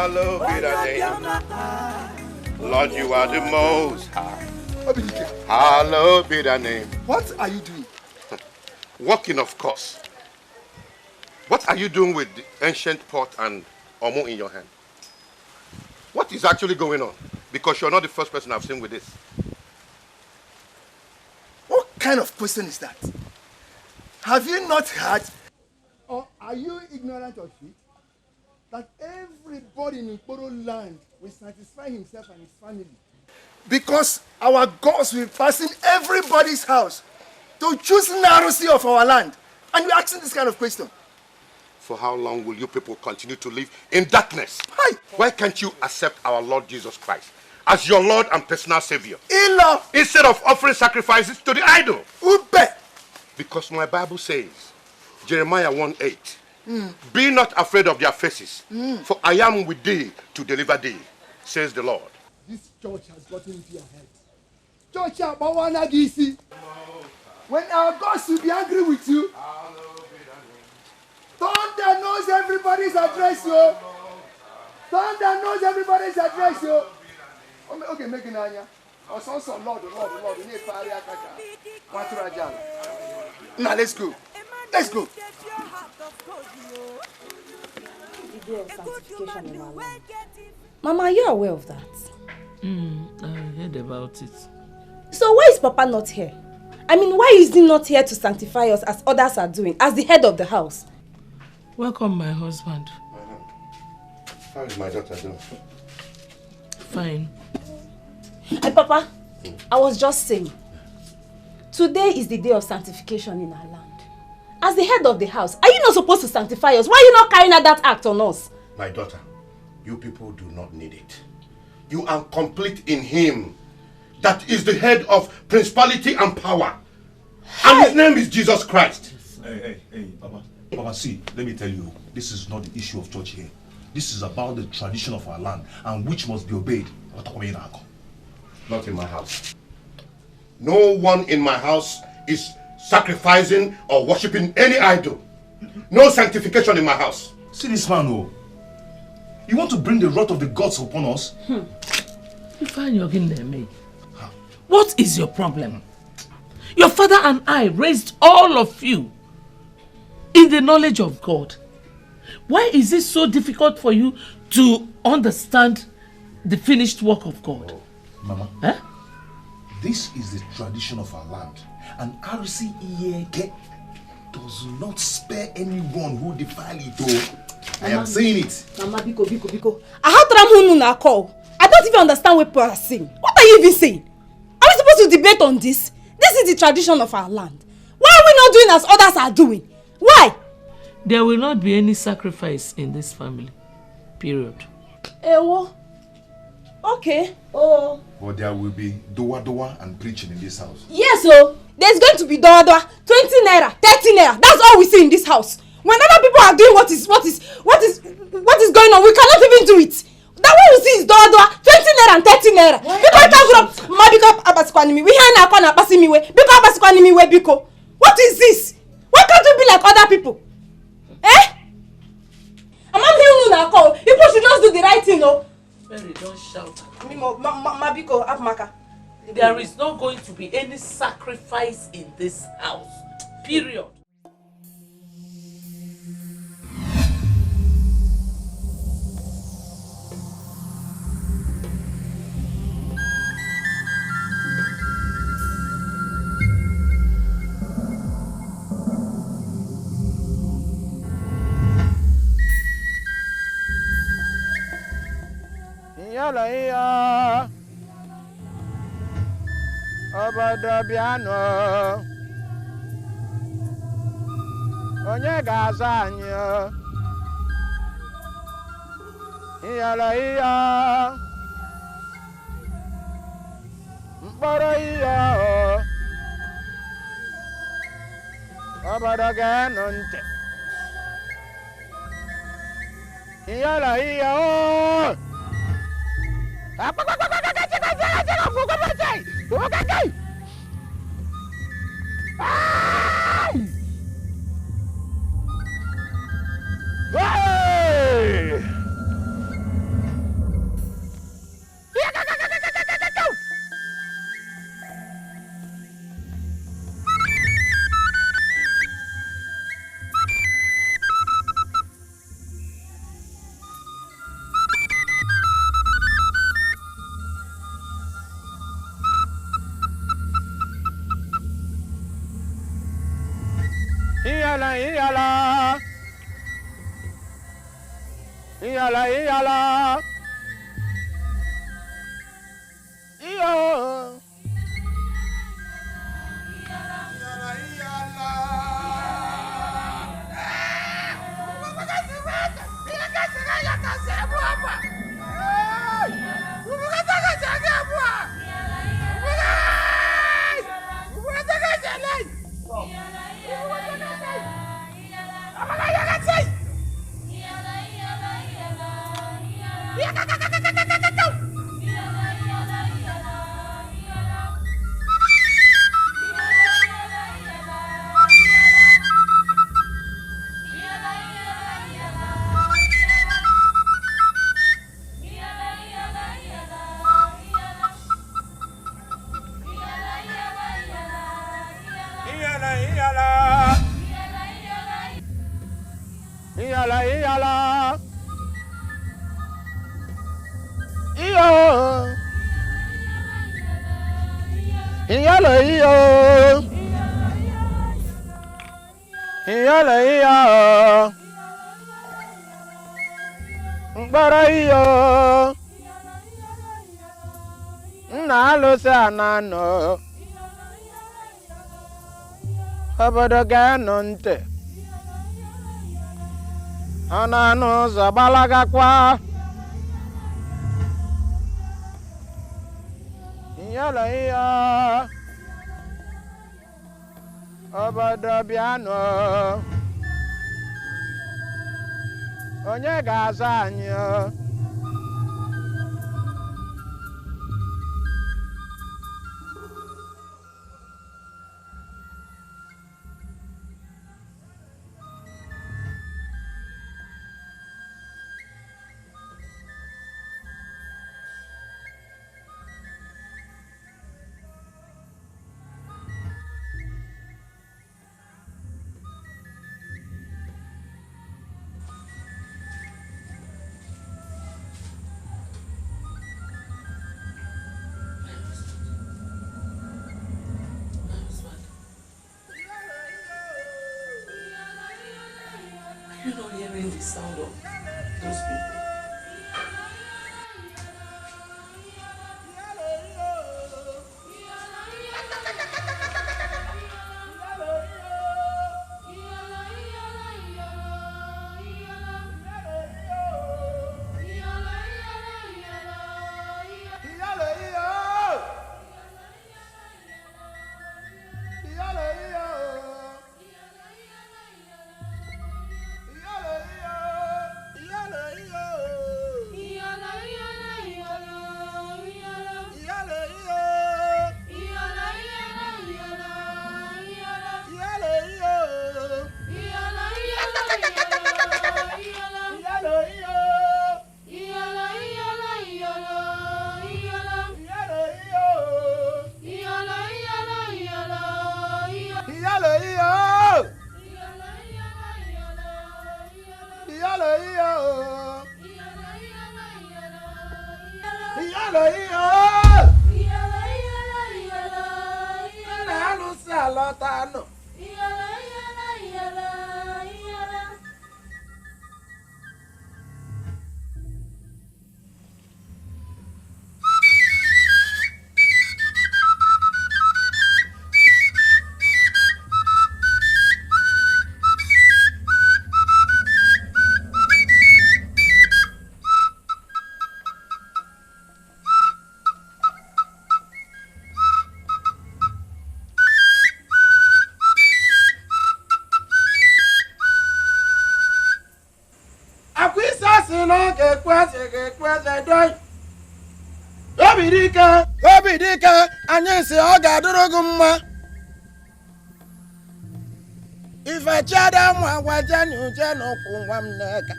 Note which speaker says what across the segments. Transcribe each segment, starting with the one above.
Speaker 1: Hallowed be thy name. Lord, you are the most high. Hallowed be thy name.
Speaker 2: What are you doing?
Speaker 1: Walking, of course. What are you doing with the ancient pot and omo in your hand? What is actually going on? Because you're not the first person I've seen with this.
Speaker 2: What kind of question is that? Have you not heard, or are you ignorant of it, that everybody in Ikporo land will satisfy himself and his family? Because our gods will pass in everybody's house to choose narrowly of our land. And you're asking this kind of question.
Speaker 1: For how long will you people continue to live in darkness?
Speaker 2: Hi.
Speaker 1: Why can't you accept our Lord Jesus Christ as your Lord and personal Savior?
Speaker 2: Ilo.
Speaker 1: Instead of offering sacrifices to the idol.
Speaker 2: Ube.
Speaker 1: Because my Bible says, Jeremiah 1:8, be not afraid of their faces, for I am with thee to deliver thee, says the Lord.
Speaker 2: This church has gotten into your head. Church Abawanagisi. When our gods will be angry with you, thunder knows everybody's address, yo. Thunder knows everybody's address, yo. Okay, make it Anya. Also, Lord. Now let's go. Let's go.
Speaker 3: Mama, are you aware of that?
Speaker 4: I heard about it.
Speaker 3: So why is Papa not here? I mean, why is he not here to sanctify us as others are doing, as the head of the house?
Speaker 4: Welcome, my husband.
Speaker 1: How is my daughter doing?
Speaker 4: Fine.
Speaker 3: Hey, Papa, I was just saying, today is the day of sanctification in our land. As the head of the house, are you not supposed to sanctify us? Why are you not carrying out that act on us?
Speaker 1: My daughter, you people do not need it. You are complete in him. That is the head of principality and power. Hey. And his name is Jesus Christ.
Speaker 5: Hey, Papa. Papa, see, let me tell you, this is not the issue of church here. This is about the tradition of our land and which must be obeyed.
Speaker 1: Not in my house. No one in my house is sacrificing or worshipping any idol. No sanctification in my house.
Speaker 5: See this man, oh. You want to bring the wrath of the gods upon us?
Speaker 4: What is your problem? Your father and I raised all of you in the knowledge of God. Why is it so difficult for you to understand the finished work of God?
Speaker 5: Oh, Mama, this is the tradition of our land. And RCEAK does not spare anyone who defile it. Oh. I am saying it.
Speaker 3: Mama, Biko. I don't even understand what people are saying. What are you even saying? Are we supposed to debate on this? This is the tradition of our land. Why are we not doing as others are doing? Why?
Speaker 4: There will not be any sacrifice in this family. Period.
Speaker 3: Ewo. Okay. Oh.
Speaker 5: But there will be doa and preaching in this house.
Speaker 3: Yes, oh. There's going to be doa. 20 naira, 30 naira. That's all we see in this house. When other people are doing what is going on, we cannot even do it. That one we see is doa 20 naira and 30 naira. Because can't grow up. Biko. What is this? Why can't you be like other people? I'm not hearing you now. People should just do the right thing, no?
Speaker 4: Mary, don't shout.
Speaker 3: Biko, Afmaka.
Speaker 4: There is not going to be any sacrifice in this house. Period.
Speaker 6: Yalaya Obada Biano Onye Gazanya Yalaya Mparaya Obada Ganonte Yalaya Iyala, iyala. Iyala, iyala. Iyo. Iyala, iyala. Iyo. Iyala, iyo. Iyala, iyo. Mkpara iyo. Nna alụsị ananọ. Obodo ga-anọ ntị. Ọ na-anụ ụzọ gbalagakwa. Iyala, iya. Obodo bịanụ. Onye ga-aza anyị?
Speaker 4: Are you not hearing the sound of those people?
Speaker 6: Obi Dikeh, anyị si ọ ga-adịrị gị mma. Ife chada mụ agwaja na uche n'ụkwụ nwa m n'aka.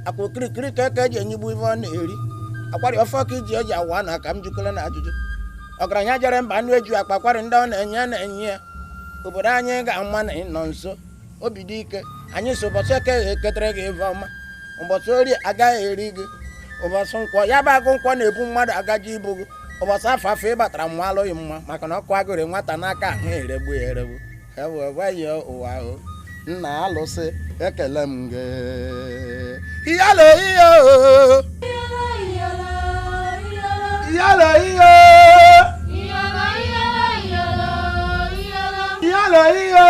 Speaker 6: Akwụ kirikiri ka eji enyigbu ife ọ na-eri. Akwari ọfọ ka iji eji awa na ka m jikọrọ na ajụjụ. Ọgaranya jere mba anụ eju akpakwari ndị ọ na-enye ya. Obodo anyị ga-ama na ịnọ nso. Obi Dikeh, anyị si ụbọchị eke eketere gị ife ọma. Ụbọchị orie agaghị eri gị. Ụbọchị nkwọ ya bụ agụ nkwọ na-ebu mmadụ agaji ibu gị. Ụbọchị afọ afọ ịbatara mma alụghị mma maka na ọkụ agụrụ nwata n'aka ahụ eregbu ya eregbu. Ewe gwaghị ụwa ahụ. nna alụsị ekele m gị iyala iyo iyala iyo iyala iyo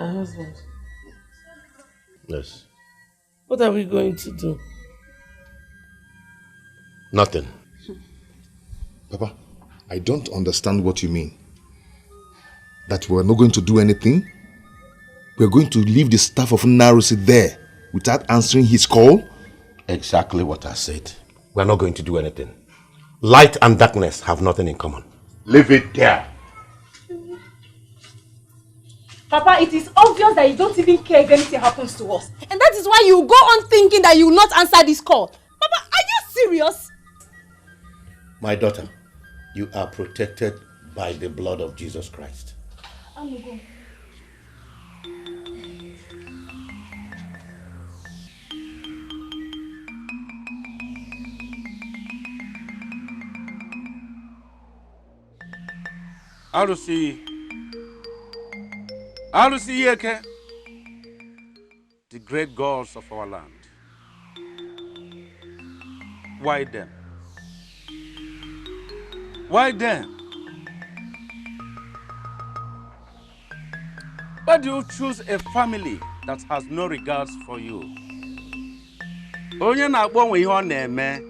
Speaker 4: My husband.
Speaker 1: Yes.
Speaker 4: What are we going to do?
Speaker 1: Nothing.
Speaker 5: Papa, I don't understand what you mean. That we're not going to do anything? We're going to leave the staff of Narusi there without answering his call?
Speaker 1: Exactly what I said. We're not going to do anything. Light and darkness have nothing in common. Leave it there.
Speaker 3: Papa, it is obvious that you don't even care if anything happens to us. And that is why you go on thinking that you will not answer this call. Papa, are you serious?
Speaker 1: My daughter, you are protected by the blood of Jesus Christ.
Speaker 3: I'm going to go.
Speaker 7: Alusi Yeke, the great gods of our land. Why them? Why them? Why do you choose a family that has no regards for you? Onye na-akpọ nwe ihe ọ na-eme.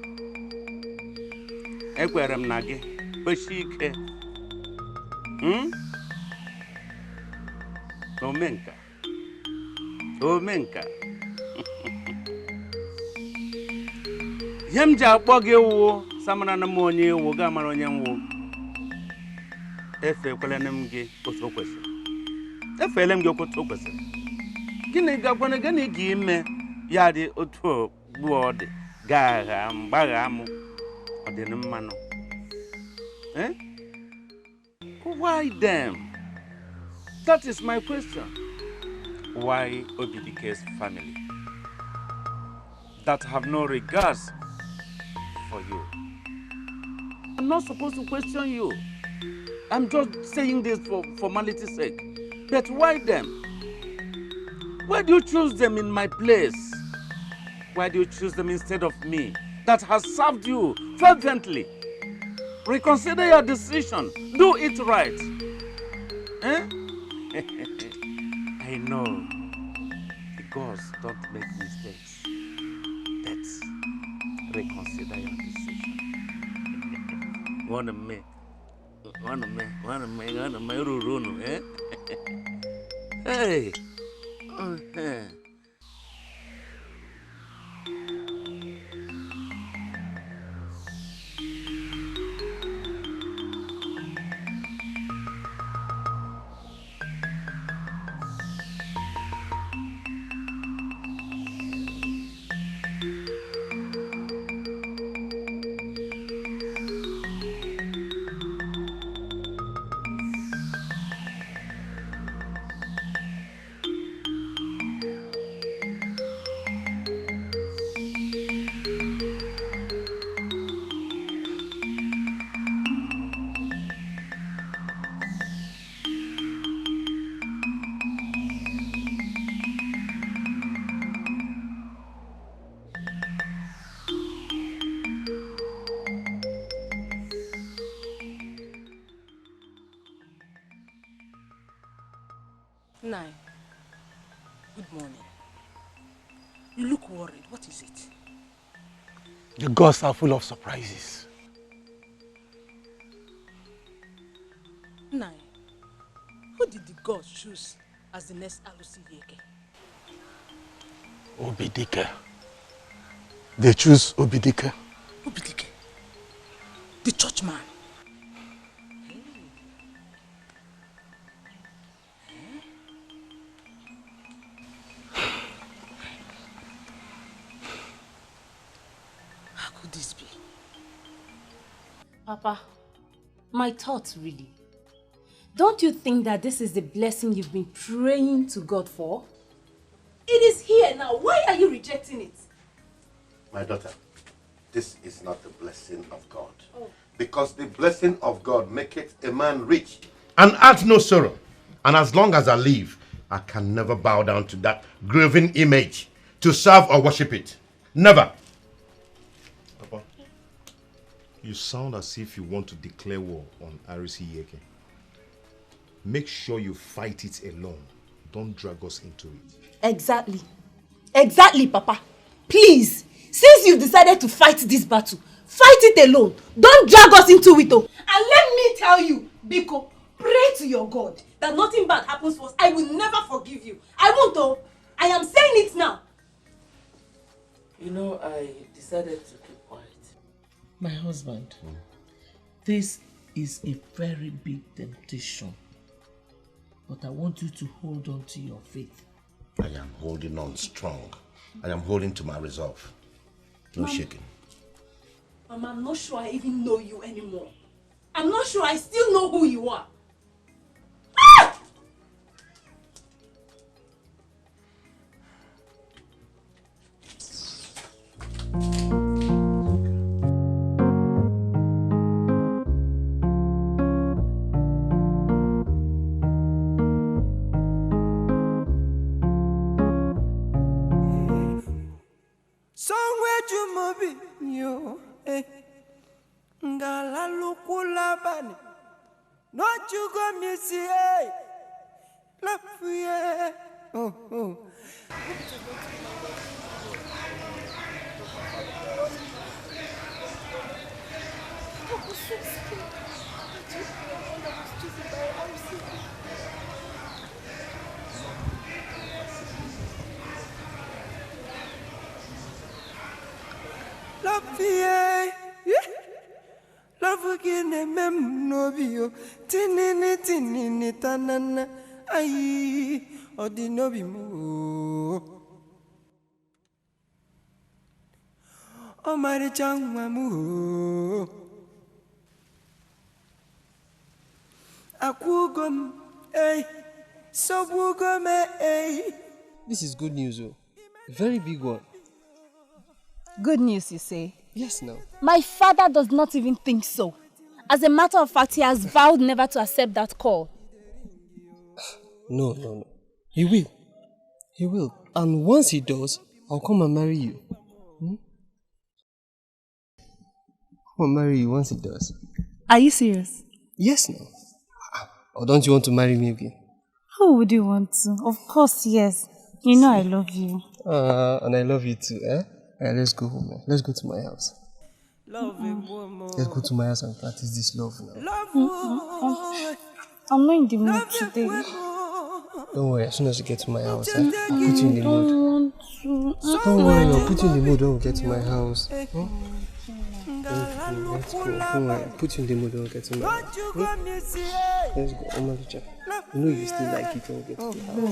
Speaker 7: Ekwere m na gị, kpeshi ike. Omenka. Omenka. Yem ji akpọ gị wụ samara na m onye wụ ga mara onye nwụ. Efekwele m gị otu kwesịrị. Efele m gị otu kwesịrị. Gịnị gakwana gịnị gị ime ya dị otu gbu ọ dị ga-agha mgbagha m ọ dị na mmanụ. Why them? That is my question. Why Obidike's family that have no regards for you? I'm not supposed to question you. I'm just saying this for formality's sake. But why them? Why do you choose them in my place? Why do you choose them instead of me that has served you fervently? Reconsider your decision. Do it right. I know the gods don't make mistakes. But reconsider your decision. Wanna me, Ruru, eh? Hey.
Speaker 4: Nai, good morning. You look worried. What is it?
Speaker 8: The gods are full of surprises.
Speaker 4: Nai, who did the gods choose as the next Alusi Yeke?
Speaker 8: Obidike. They choose Obidike.
Speaker 4: Obidike? The churchman?
Speaker 7: could this be?
Speaker 3: Papa, my thoughts really. Don't you think that this is the blessing you've been praying to God for? It is here now. Why are you rejecting it?
Speaker 1: My daughter, this is not the blessing of God. Oh. Because the blessing of God maketh a man rich and adds no sorrow. And as long as I live, I can never bow down to that graven image to serve or worship it. Never.
Speaker 5: Papa, you sound as if you want to declare war on Arisi Yeke. Make sure you fight it alone. Don't drag us into it.
Speaker 3: Exactly. Exactly, Papa. Please, since you've decided to fight this battle, fight it alone. Don't drag us into it. Oh. And let me tell you, Biko, pray to your God that nothing bad happens to us. I will never forgive you. I won't, though. I am saying it now.
Speaker 4: You know, I decided to keep quiet. My husband, this is a very big temptation. But I want you to hold on to your faith.
Speaker 1: I am holding on strong. I am holding to my resolve. No shaking.
Speaker 3: Mama, I'm not sure I even know you anymore. I'm not sure I still know who you are. Ah!
Speaker 9: Ngala lukula bani, no chugo misi la fuye. Oh. La fuye. Love again, mem nobio, tinini tanana, ay, or the nobi mo. Oh, my chang mamu. Akugum, eh, so wugum, eh.
Speaker 10: This is good news, oh. A very big one.
Speaker 3: Good news, you say?
Speaker 10: Yes, no.
Speaker 3: My father does not even think so. As a matter of fact, he has vowed never to accept that call.
Speaker 10: No. He will. He will. And once he does, I'll come and marry you. Come and marry you once he does.
Speaker 3: Are you serious?
Speaker 10: Yes, no. Or don't you want to marry me again?
Speaker 3: Who would you want to? Of course, yes. You know I love you.
Speaker 10: And I love you too, eh? Alright, let's go home, man. Let's go to my house. Let's go to my house and practice this love now.
Speaker 3: I'm not in the mood today.
Speaker 10: Don't worry, as soon as you get to my house, I'll put you in the mood. Don't worry, I'll put you in the mood when we get to my house. Let's go. Don't worry, I'll put you in the mood when we get to my house. Let's go, Omalicha. You know you still like it when we get to the house.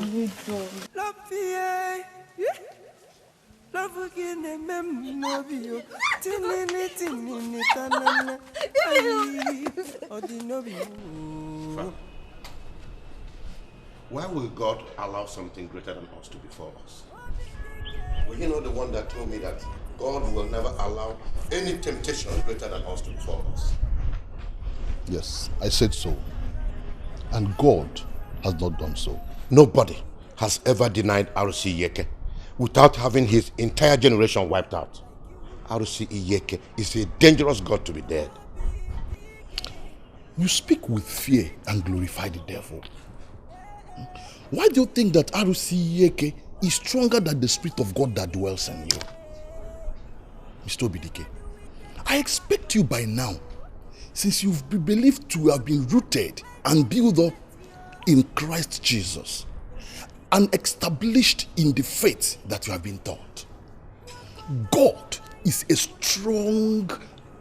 Speaker 9: Love again, mem nobio, tinini tanana, ay, or the nobio.
Speaker 1: Why will God allow something greater than us to befall us? Well, you know the one that told me that God will never allow any temptation greater than us to befall us.
Speaker 5: Yes, I said so. And God has not done so.
Speaker 1: Nobody has ever denied Arusi Yeke without having his entire generation wiped out. Arusi Yeke is a dangerous God to be dead.
Speaker 5: You speak with fear and glorify the devil. Why do you think that Arusi Yeke is stronger than the Spirit of God that dwells in you? Mr. Dikeh, I expect you by now, since you've been believed to have been rooted and built up in Christ Jesus, and established in the faith that you have been taught. God is a strong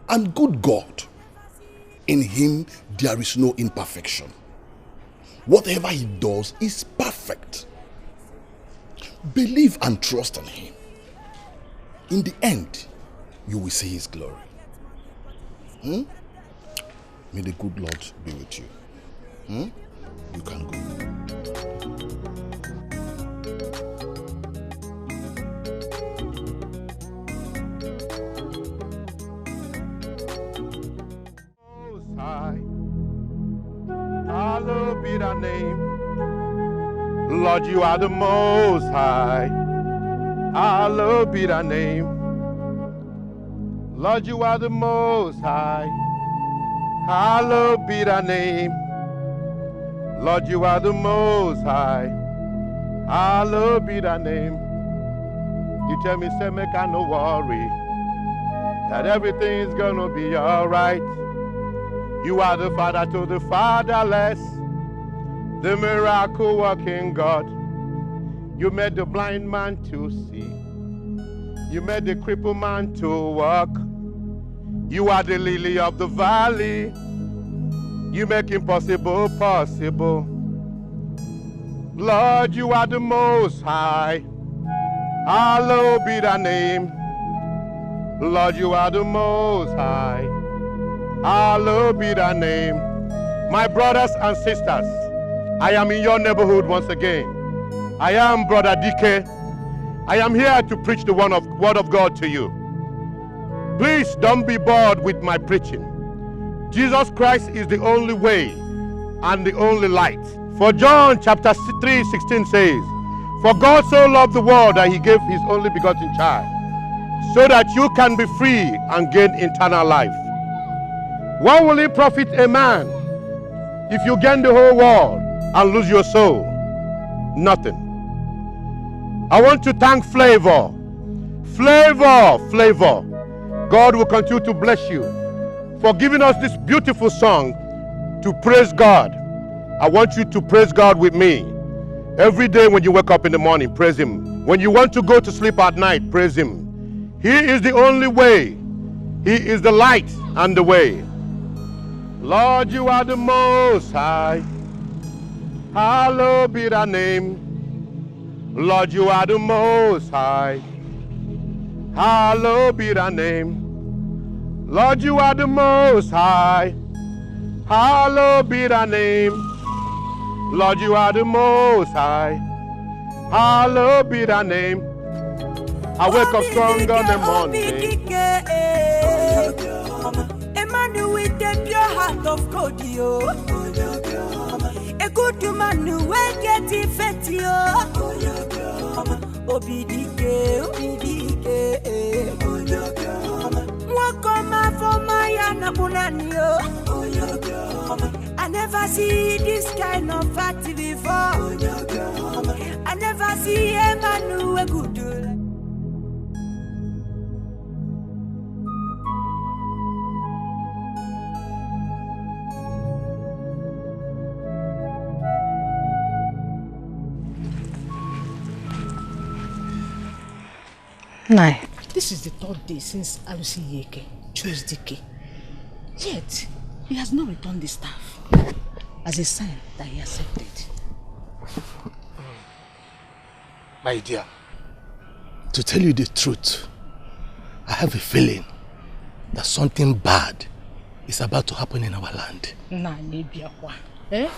Speaker 5: and good God. In him there is no imperfection. Whatever he does is perfect. Believe and trust in him. In the end, you will see his glory. Hmm? May the good Lord be with you. Hmm? You can go.
Speaker 1: Most High, hallowed be thy name. Lord, you are the Most High. Hallowed be thy name. Lord, you are the Most High. Hallowed be thy name. Lord, you are the Most High. Hallowed be thy name. You tell me, say, make I no worry, that everything is gonna be alright. You are the father to the fatherless, the miracle working God. You made the blind man to see. You made the crippled man to walk. You are the lily of the valley. You make impossible possible. Lord, you are the Most High. Hallowed be thy name. Lord, you are the Most High. Hallowed be thy name. My brothers and sisters, I am in your neighborhood once again. I am Brother Dikeh. I am here to preach the word of God to you. Please don't be bored with my preaching. Jesus Christ is the only way and the only light. For John chapter 3:16 says, for God so loved the world that he gave his only begotten child, so that you can be free and gain eternal life. What will it profit a man if you gain the whole world and lose your soul? Nothing. I want to thank Flavor. God will continue to bless you for giving us this beautiful song to praise God. I want you to praise God with me. Every day when you wake up in the morning, praise him. When you want to go to sleep at night, praise him. He is the only way. He is the light and the way. Lord, you are the Most High. Hallowed be thy name. Lord, you are the Most High. Hallowed be thy name. Lord, you are the Most High. Hallowed be thy name. Lord, you are the Most High. Hallowed be thy name. I wake up stronger than Monday.
Speaker 9: Emmanuel with the pure heart of God, yo. A good man who will get effect, yo. Obidike. Walk on my for my anapunanio. I never see this kind of party before. I never see Emmanuel good.
Speaker 4: Nai, this is the third day since Alusi Yeke chose Dikeh. Yet, he has not returned the staff as a sign that he accepted.
Speaker 8: My dear, to tell you the truth, I have a feeling that something bad is about to happen in our land.
Speaker 4: Nah,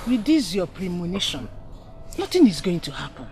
Speaker 4: with this your premonition, nothing is going to happen.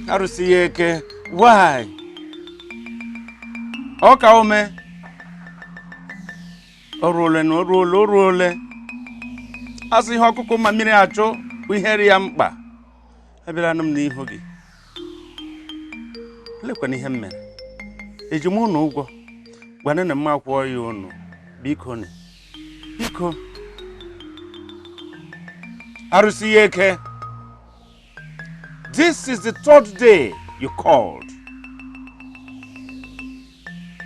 Speaker 7: Arusiyeke, why? Oka ome. Orole. Asi hokuko mamire acho, wiheri ya mkpa. Ebila num ni ihu gị. Lekwa n'ihe m mere. Eji m unu ụgwọ. Gwana na mma akwụọ ya unu. Biko ni. Biko. Arusiyeke. This is the 3rd day you called.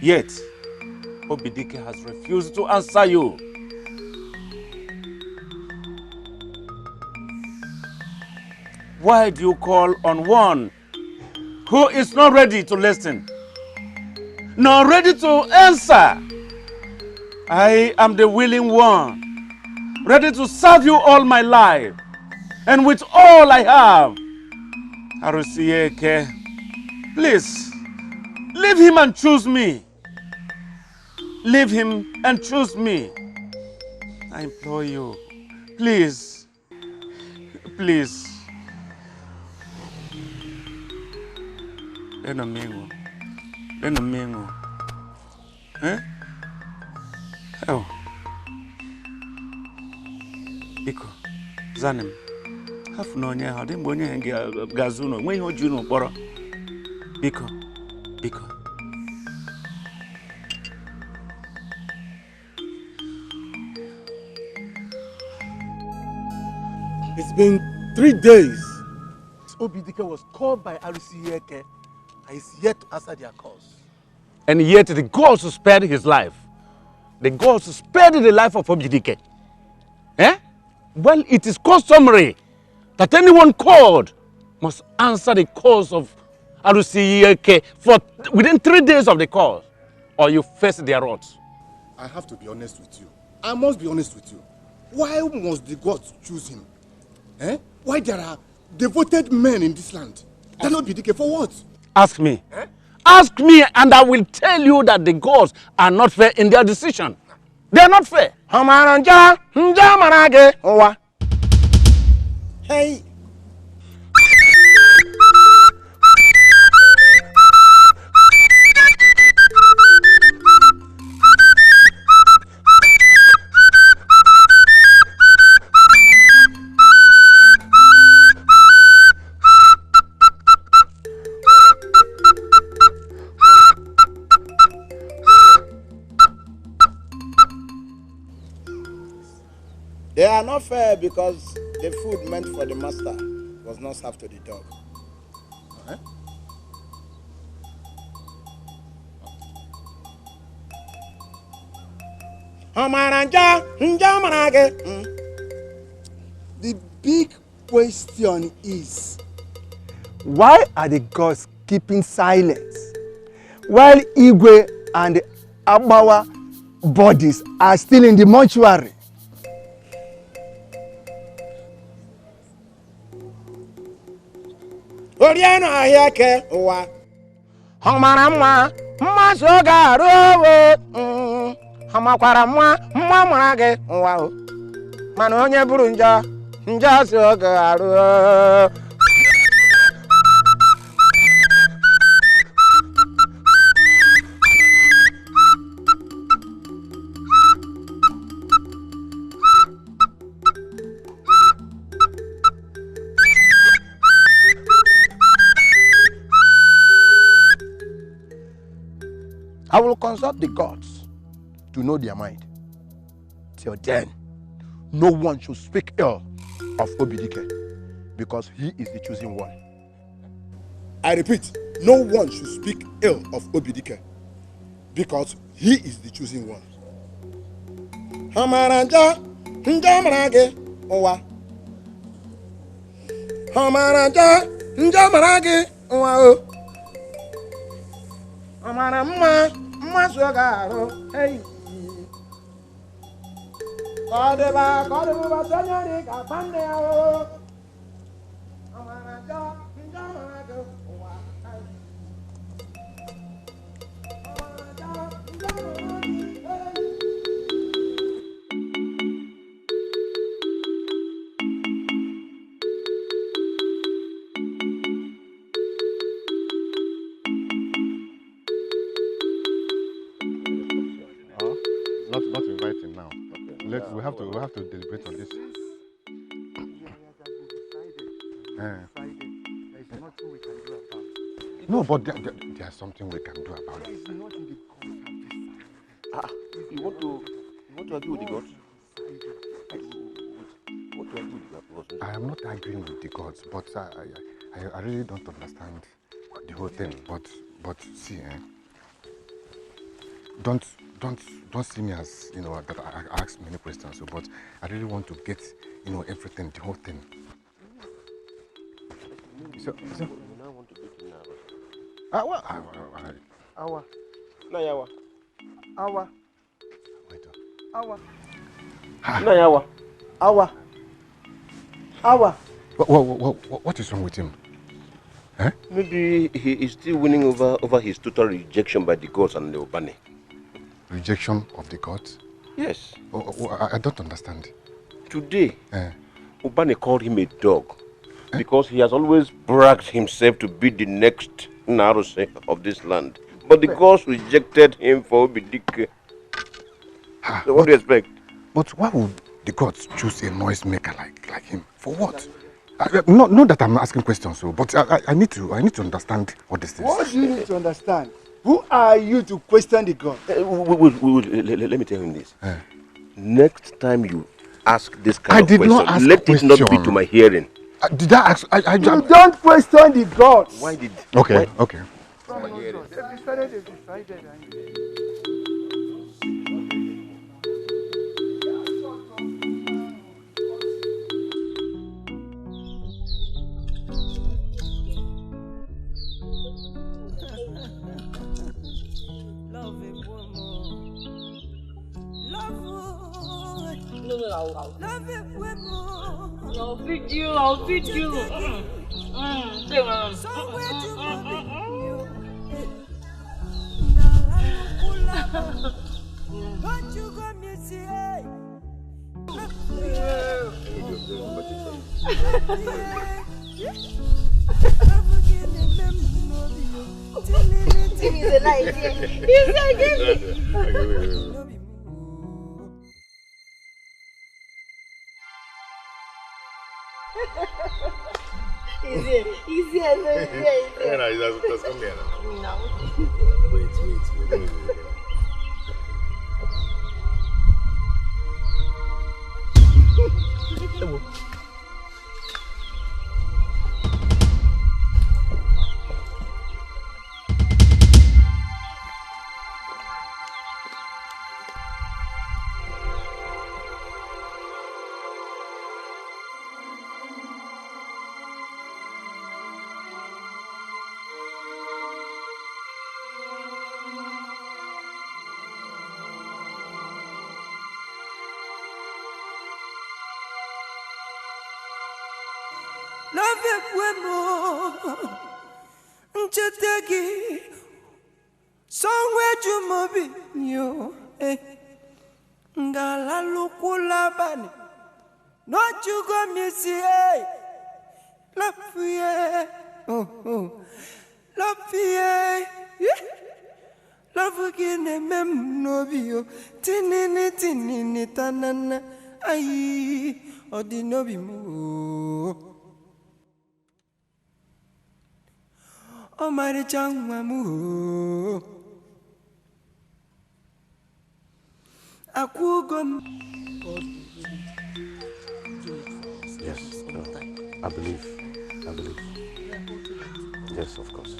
Speaker 7: Yet, Dikeh has refused to answer you. Why do you call on one who is not ready to listen, not ready to answer? I am the willing one, ready to serve you all my life, and with all I have. Arusiyeke, please, leave him and choose me. Leave him and choose me. I implore you, please, please. Lena mengo. Eh? Oh. Biko, zanem. Hafu no onye ha, dimbo onye gazuno, mwe ho juno boro. Biko.
Speaker 8: It's been 3 days. Dikeh was called by Arusiyeke and is yet to answer their calls.
Speaker 7: And yet the gods spared his life. The gods spared the life of Dikeh. Eh? Well, it is customary that anyone called must answer the calls of Arusiyeke for within 3 days of the call, or you face their wrath.
Speaker 2: I have to be honest with you. I must be honest with you. Why must the gods choose him? Eh? Why there are devoted men in this land? That not be Dikeh for what?
Speaker 7: Ask me. Eh? Ask me and I will tell you that the gods are not fair in their decision. They are not fair.
Speaker 6: Hey. They are not fair because the food meant for the master was not served to the dog. Huh?
Speaker 2: The big question is, why are the gods keeping silence while Igwe and Abawa bodies are still in the mortuary?
Speaker 6: Oriano ayake wa hamara mma soga rowo hamakwara mma marage wa o mana onye buru nja soga aro. I will consult the gods to know their mind. Till then, no one should speak ill of Dikeh because he is the chosen one.
Speaker 2: I repeat, no one should speak ill of Dikeh because he is the chosen one.
Speaker 6: Hamaranja njamarage owa. Hamaranja njamarage owa o. Amara mma sogaro hey. Kodeba basanyari ka pande o. Amaranja njamarage owa. Amaranja njamarage hey.
Speaker 11: we have to deliberate on this. No, but there's something we can do about it.
Speaker 12: You want to argue with the gods? What do I do with the gods?
Speaker 11: I am not arguing with the gods, but I really don't understand the whole thing. But see, don't see me as that I ask many questions. So, but I really want to get everything, the whole thing. So
Speaker 12: you now want to go to Naro?
Speaker 10: Awa.
Speaker 12: Nayawa.
Speaker 10: Awa.
Speaker 11: Wait.
Speaker 10: Awa.
Speaker 12: Nayawa.
Speaker 10: Awa. Awa.
Speaker 11: What is wrong with him? Eh?
Speaker 12: Maybe he is still winning over his total rejection by the gods and the Obani.
Speaker 11: Rejection of the gods?
Speaker 12: Yes.
Speaker 11: I don't understand.
Speaker 12: Today, Obani called him a dog because he has always bragged himself to be the next Naruse of this land. But the gods rejected him for Dikeh. So what do you expect?
Speaker 11: But why would the gods choose a noisemaker like him? For what? Not that I'm asking questions, but I need to understand what this is.
Speaker 2: What do you need to understand? Who are you to question the god?
Speaker 12: Let me tell him this. Next time you ask this kind of question,
Speaker 11: not ask
Speaker 12: let it not be to my hearing.
Speaker 11: Did I ask?
Speaker 2: You don't question the gods.
Speaker 12: Why did?
Speaker 11: Okay.
Speaker 2: They decided.
Speaker 4: I'll feed you.
Speaker 13: Easy. Wait.
Speaker 9: Somewhere you mobi yo ngala lukula bani no you go miss love again mem no bio tinini tanana ai odinobi mo o mari changwamu akugon.
Speaker 12: Yes, I believe. Yes, of course.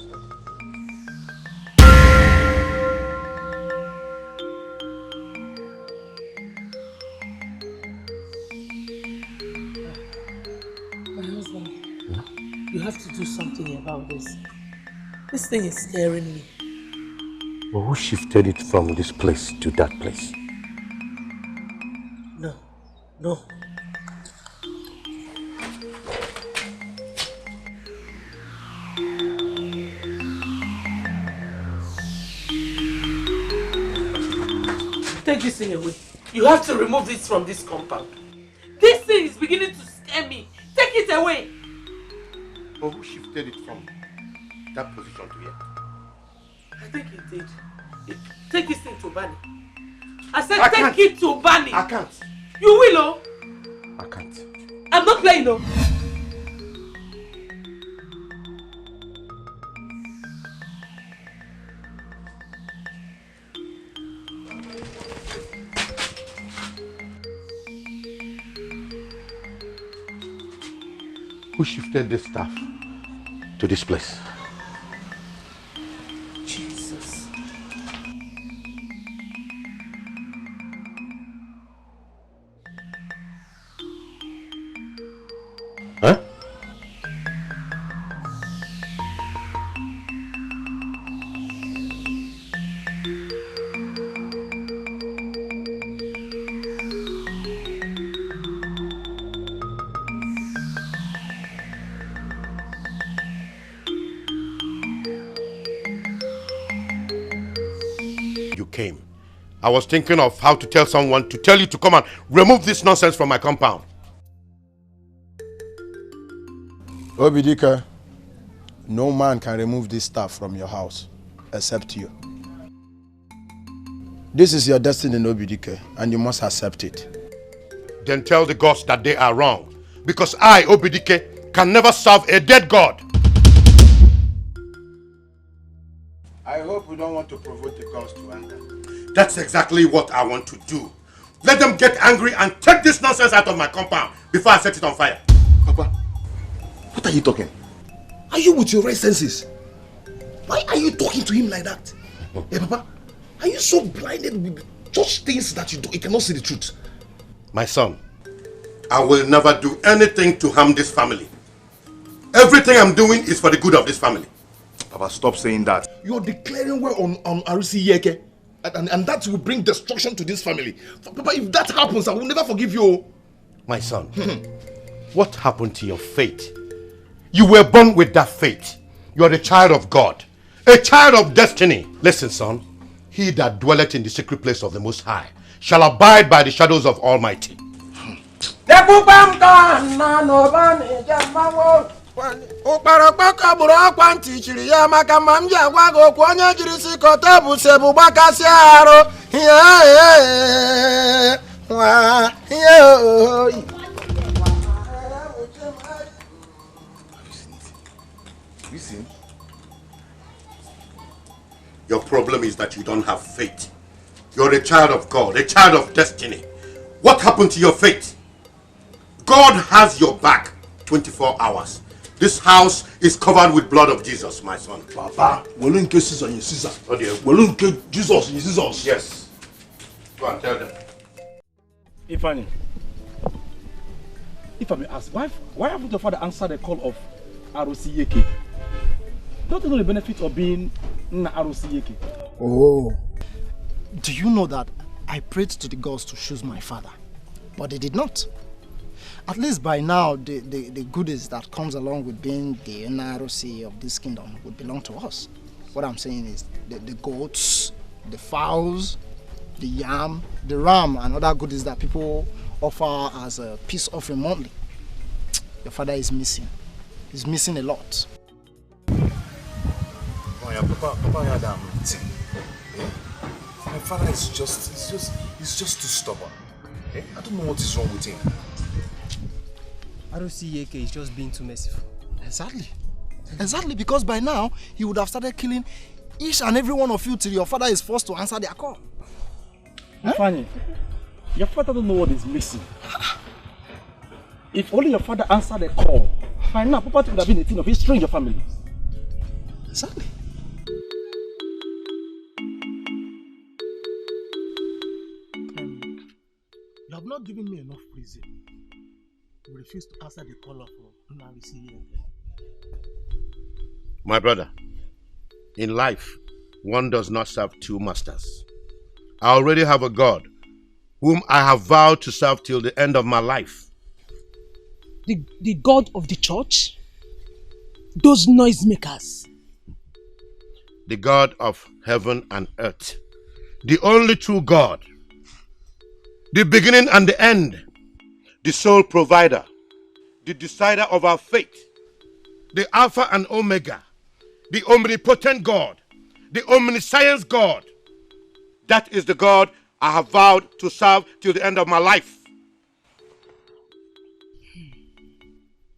Speaker 4: My husband, you have to do something about this. This thing is scaring me.
Speaker 12: Well, who shifted it from this place to that place?
Speaker 4: No. Take this thing away. You have to remove this from this compound. This thing is beginning to scare me. Take it away.
Speaker 1: But who shifted it from that position to here?
Speaker 4: I think he did. Take this thing to Bani. I said take it to Bani.
Speaker 1: I can't.
Speaker 4: You will, oh.
Speaker 11: I can't.
Speaker 4: I'm not playing, oh.
Speaker 1: Who shifted this staff to this place?
Speaker 4: Jesus.
Speaker 1: Huh? You came. I was thinking of how to tell someone to tell you to come and remove this nonsense from my compound.
Speaker 6: Dikeh, no man can remove this stuff from your house except you. This is your destiny, Dikeh, and you must accept it.
Speaker 1: Then tell the gods that they are wrong. Because I, Dikeh, can never serve a dead god.
Speaker 6: I hope you don't want to provoke the gods to anger.
Speaker 1: That's exactly what I want to do. Let them get angry and take this nonsense out of my compound before I set it on fire.
Speaker 5: Papa, what are you talking? Are you with your right senses? Why are you talking to him like that? Hey, Papa, are you so blinded with just things that you cannot see the truth?
Speaker 1: My son, I will never do anything to harm this family. Everything I'm doing is for the good of this family.
Speaker 5: Papa, stop saying that. You're declaring war on Arusi Yeke. And that will bring destruction to this family. Papa, if that happens, I will never forgive you.
Speaker 1: My son, what happened to your faith? You were born with that faith. You are a child of God, a child of destiny. Listen, son, he that dwelleth in the secret place of the Most High shall abide by the shadows of Almighty.
Speaker 6: Ukparokpaka buru akwa ntị chiri ya maka ma m ji agwa gị okwu onye jiri si kọta bụ sebu gbakasị arụ
Speaker 5: Listen.
Speaker 1: Your problem is that you don't have faith. You're a child of God, a child of destiny. What happened to your faith? God has your back 24 hours. This house is covered with blood of Jesus, my son.
Speaker 5: Papa, will you Caesar and Caesar? Will you Jesus and Jesus?
Speaker 1: Yes. Go and tell them.
Speaker 13: Ifeanyi, if I may ask, why haven't your father answered the call of Arusi Yeke? Don't you know the benefit of being Arusi Yeke?
Speaker 8: Oh, do you know that I prayed to the gods to choose my father, but they did not? At least by now, the goodies that comes along with being the Arusi of this kingdom would belong to us. What I'm saying is the goats, the fowls, the yam, the ram, and other goodies that people offer as a peace offering monthly. Your father is missing. He's missing a lot.
Speaker 5: Oh yeah, Papa had that thing. My father is he's just too stubborn. I don't know what is wrong with him.
Speaker 10: Arusi Yeke is just being too merciful.
Speaker 8: Exactly. Exactly, because by now, he would have started killing each and every one of you till your father is forced to answer their call.
Speaker 13: Ifeanyi, your father don't know what is missing. If only your father answered the call, by now, Papa would have been a thing of history in your family.
Speaker 8: Exactly.
Speaker 14: You have not given me enough reason. You refuse to answer the call of Arusi Yeke.
Speaker 1: My brother, in life, one does not serve two masters. I already have a God whom I have vowed to serve till the end of my life.
Speaker 4: The God of the church? Those noisemakers?
Speaker 1: The God of heaven and earth. The only true God. The beginning and the end. The sole provider. The decider of our fate. The Alpha and Omega. The omnipotent God. The omniscience God. That is the God I have vowed to serve till the end of my life.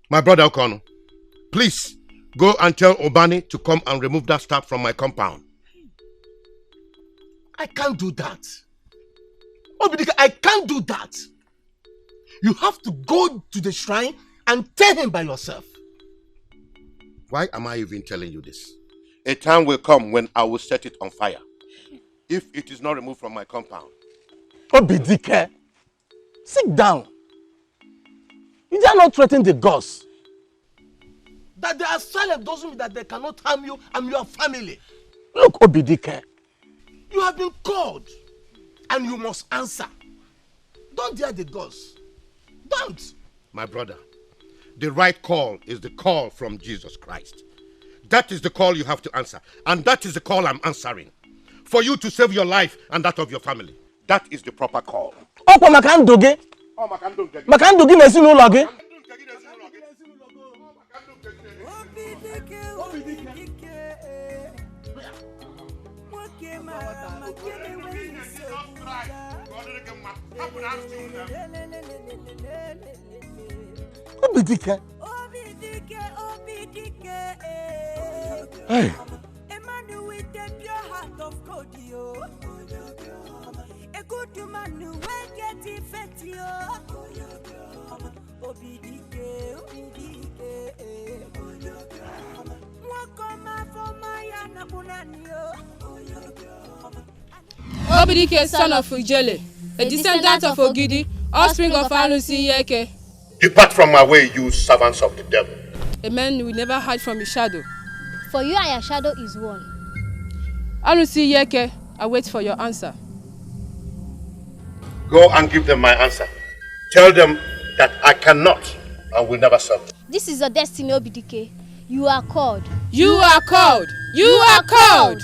Speaker 1: My brother Okonu, please go and tell Obani to come and remove that staff from my compound.
Speaker 14: I can't do that. Obidike, I can't do that. You have to go to the shrine and tell him by yourself.
Speaker 1: Why am I even telling you this? A time will come when I will set it on fire. If it is not removed from my compound.
Speaker 14: Obidike, sit down. You dare not threaten the gods. That they are silent doesn't mean that they cannot harm you and your family. Look, Obidike, you have been called and you must answer. Don't dare the gods. Don't.
Speaker 1: My brother, the right call is the call from Jesus Christ. That is the call you have to answer. And that is the call I'm answering. For you to save your life and that of your family. That is the proper call.
Speaker 14: Opo makandoge. Makandoge na sinu loge. Obidike. Hey.
Speaker 9: Emmanuel with the pure heart of God, yo. A good man who will get effect, yo. Obidike, Obidike. Wakoma for my anapunani, yo.
Speaker 3: Obidike, son of Ujele, a descendant of Ogidi, offspring of Anusi.
Speaker 1: Depart from my way, you servants of the devil.
Speaker 3: A man will never hide from his shadow.
Speaker 15: For you and your shadow is one.
Speaker 3: Anusi Yeke, I wait for your answer.
Speaker 1: Go and give them my answer. Tell them that I cannot and will never serve them.
Speaker 15: This is your destiny, Obidike. You are called.
Speaker 3: You are called. You are called.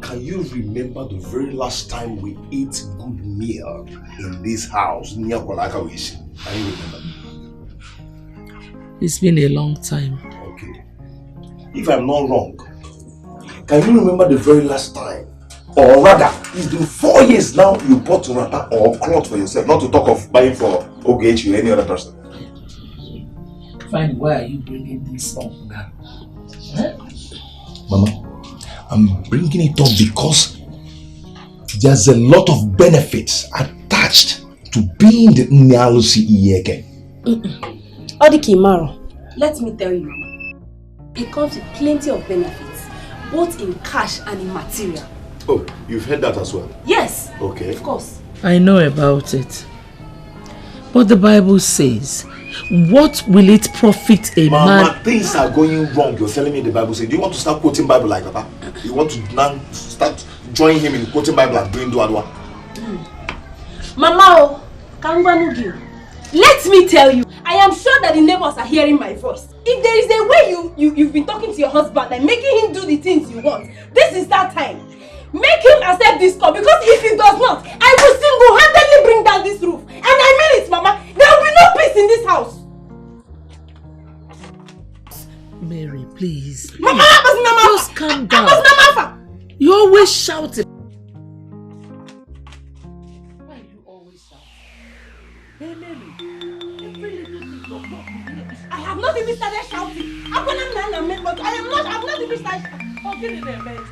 Speaker 16: Can you remember the very last time we ate good meal in this house near Kolakawishi? Can you remember?
Speaker 4: It's been a long time.
Speaker 16: Okay. If I'm not wrong, can you remember the very last time? Or rather, it's been 4 years now you bought wrapper or cloth for yourself, not to talk of buying for OGH or any other person.
Speaker 4: Fine, why are you bringing this up now? Eh?
Speaker 16: Mama, I'm bringing it up because there's a lot of benefits attached to being the Nyalusi Iyeke.
Speaker 3: Odikimaro, let me tell you, it comes with plenty of benefits, both in cash and in material.
Speaker 16: Oh, you've heard that as well?
Speaker 3: Yes.
Speaker 16: Okay.
Speaker 3: Of course.
Speaker 4: I know about it. But the Bible says, what will it profit a man?
Speaker 16: Mama, things are going wrong. You're telling me the Bible says. Do you want to start quoting Bible like that? You want to now start joining him in quoting Bible and doing dua?
Speaker 3: Mama, let me tell you, I am sure that the neighbors are hearing my voice. If there is a way you've been talking to your husband and making him do the things you want, this is that time. Make him accept this call, because if he does not, I will single-handedly bring down this roof. And I mean it, Mama. There will be no peace in this house.
Speaker 4: Mary, please.
Speaker 3: Mama,
Speaker 4: just calm down. You always shouting. Why do you always shout? Hey, Mary.
Speaker 3: I have not even started shouting. I'm but I've not even started shouting.
Speaker 4: Oh, get in there, man.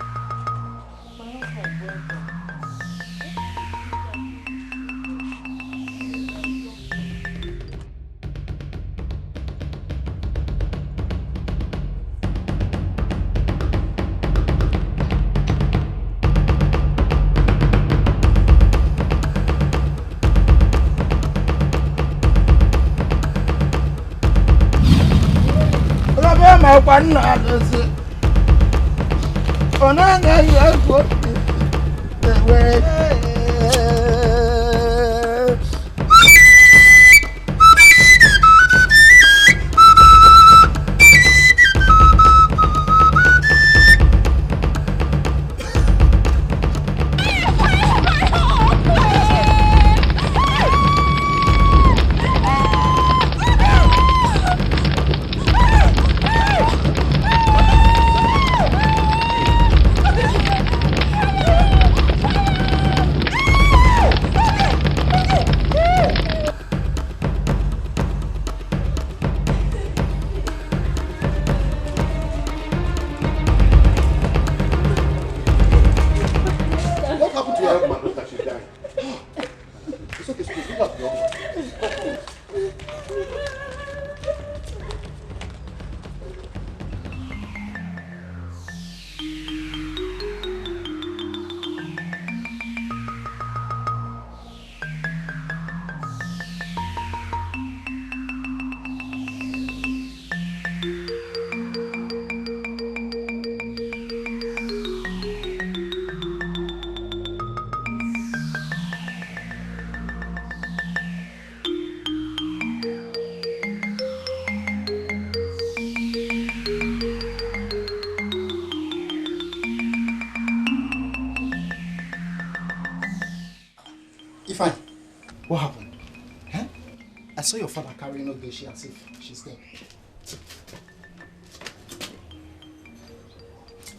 Speaker 8: saw your father carrying Ogechi as if she's dead.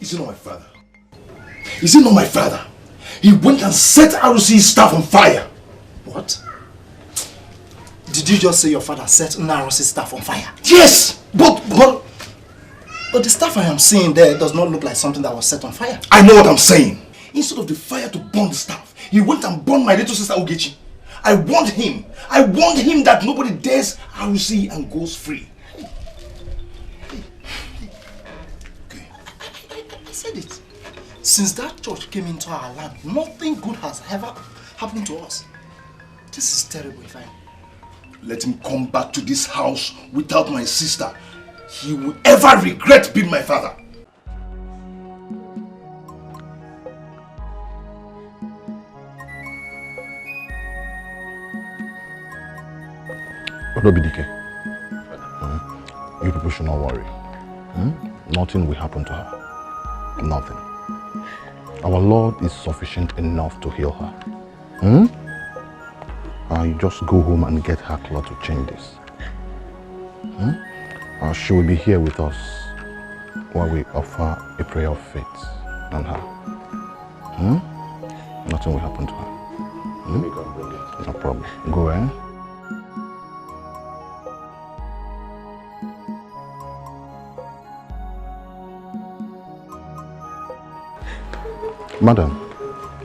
Speaker 16: Is it not my father? Is it not my father? He went and set ROC's staff on fire.
Speaker 8: What? Did you just say your father set ROC's staff on fire?
Speaker 16: Yes! But
Speaker 8: the stuff I am seeing there does not look like something that was set on fire.
Speaker 16: I know what I'm saying. Instead of the fire to burn the staff, he went and burned my little sister Ogechi. I warned him. I warned him that nobody dares ROC and goes free.
Speaker 8: Okay. I said it. Since that church came into our land, nothing good has ever happened to us. This is terrible, Defying.
Speaker 16: Let him come back to this house without my sister. He will ever regret being my father.
Speaker 11: But don't be Dikeh. You people should not worry. Nothing will happen to her. Nothing. Our Lord is sufficient enough to heal her. You just go home and get her cloth to change this. She will be here with us while we offer a prayer of faith on her. Nothing will happen to her.
Speaker 12: Let me go and bring it.
Speaker 11: No problem. Go, eh? Madam,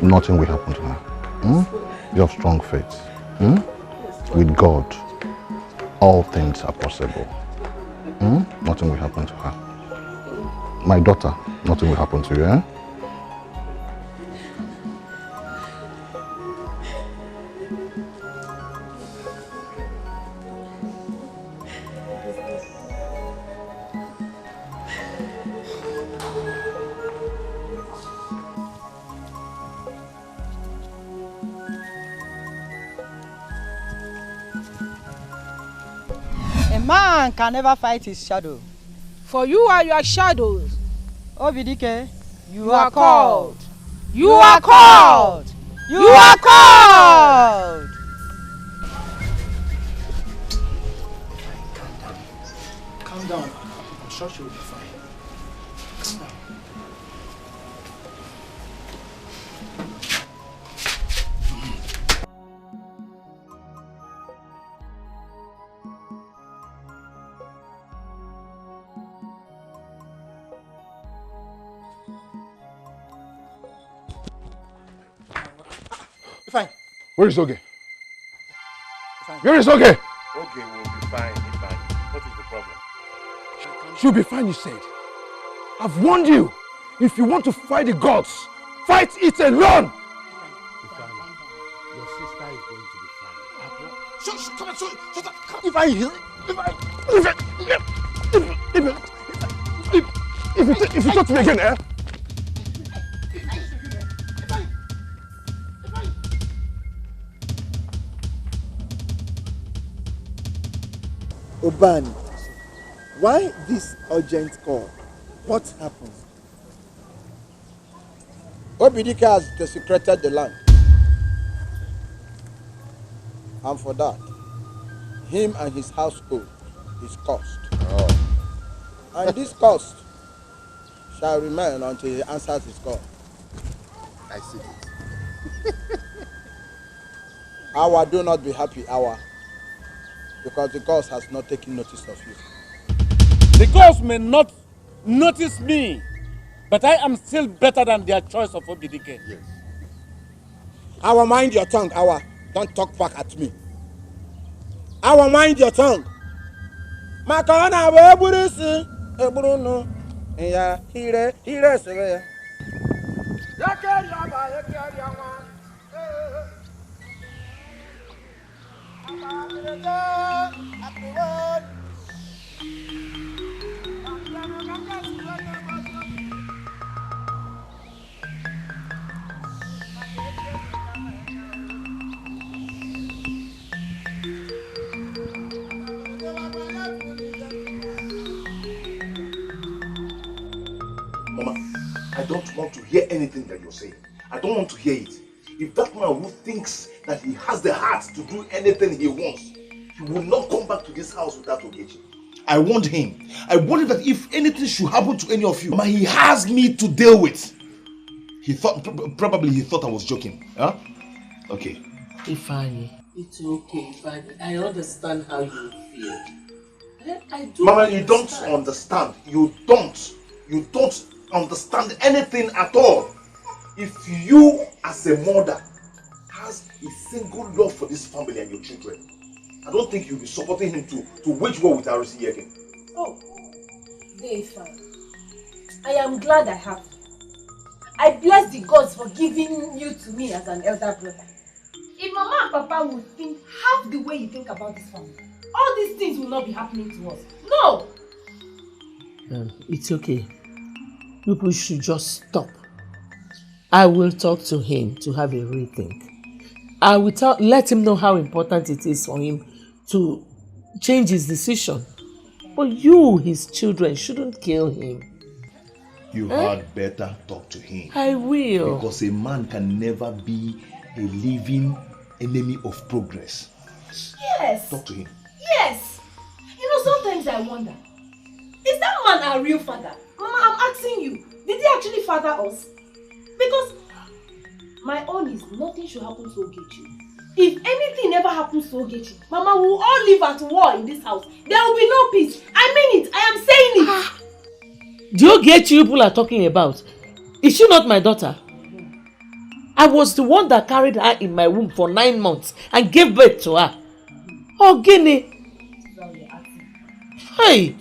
Speaker 11: nothing will happen to her. You have strong faith. With God, all things are possible. Nothing will happen to her. My daughter, nothing will happen to you, eh?
Speaker 17: Man can never fight his shadow.
Speaker 3: For you are your shadows.
Speaker 17: Dikeh, you are called.
Speaker 3: You are called. You are called.
Speaker 8: Calm down. I'm sure she will be fine. Calm down.
Speaker 2: Fine.
Speaker 11: Where is Oge? Where is Oge?
Speaker 1: Okay, we'll be fine. What is the problem?
Speaker 11: She'll be fine, you said. I've warned you. If you want to fight the gods, fight it alone.
Speaker 1: Your sister is going to be fine.
Speaker 2: Shut up.
Speaker 11: If you touch me again, eh?
Speaker 2: Oban, why this urgent call? What happened?
Speaker 6: Dikeh has desecrated the land. And for that, him and his household is cursed. And this cost shall remain until he answers his call.
Speaker 1: I see it.
Speaker 6: Our do not be happy, our. Because the gods has not taken notice of you.
Speaker 7: The gods may not notice me, but I am still better than their choice of Dikeh.
Speaker 1: Yes.
Speaker 6: Our, mind your tongue, our. Don't talk back at me. Our, mind your tongue. Makana weburisi eburuno ya hire seveya. Yakeri aba yakeri anwa.
Speaker 16: Mama, I don't want to hear anything that you're saying. I don't want to hear it. If that man who thinks that he has the heart to do anything he wants, He will not come back to this house without Ogechi. I warned him. I warned him that if anything should happen to any of you, he has me to deal with. He thought, probably he thought I was joking. Huh? Okay.
Speaker 4: Ifeanyi, it's okay, Ifeanyi. I understand how you feel. I do.
Speaker 16: Mama, you don't understand. You don't understand anything at all. If you, as a mother, has a single love for this family and your children, I don't think you'll be supporting him to wage war with RC again.
Speaker 3: Oh, fine. I am glad I have you. I bless the gods for giving you to me as an elder brother. If Mama and Papa would think half the way you think about this family, all these things will not be happening to us. No!
Speaker 4: It's okay. People should just stop. I will talk to him to have a rethink. I will let him know how important it is for him to change his decision. But you, his children, shouldn't kill him.
Speaker 16: You had better talk to him.
Speaker 4: I will.
Speaker 16: Because a man can never be a living enemy of progress.
Speaker 3: Yes.
Speaker 16: Talk to him.
Speaker 3: Yes. You know, sometimes I wonder, is that man our real father? Mama, I'm asking you, did he actually father us? Because my own is nothing should happen to Ogechi. If anything ever happens to Ogechi, Mama, we will all live at war in this house. There will be no peace. I mean it. I am saying it.
Speaker 4: The Ogechi people are talking about, is she not my daughter? I was the one that carried her in my womb for 9 months and gave birth to her. Oh, Guinea. Hey.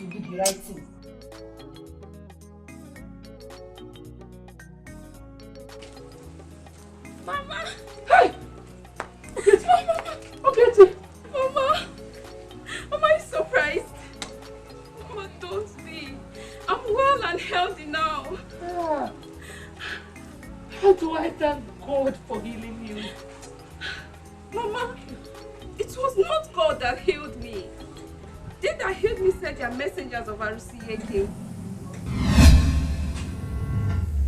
Speaker 18: Mama.
Speaker 4: Hey.
Speaker 18: Okay. Mama. Mama is surprised. Mama, don't be. I'm well and healthy now.
Speaker 4: How do I thank God for healing you?
Speaker 18: Mama, it was not God that healed me. They that healed me said they are messengers of RCAK.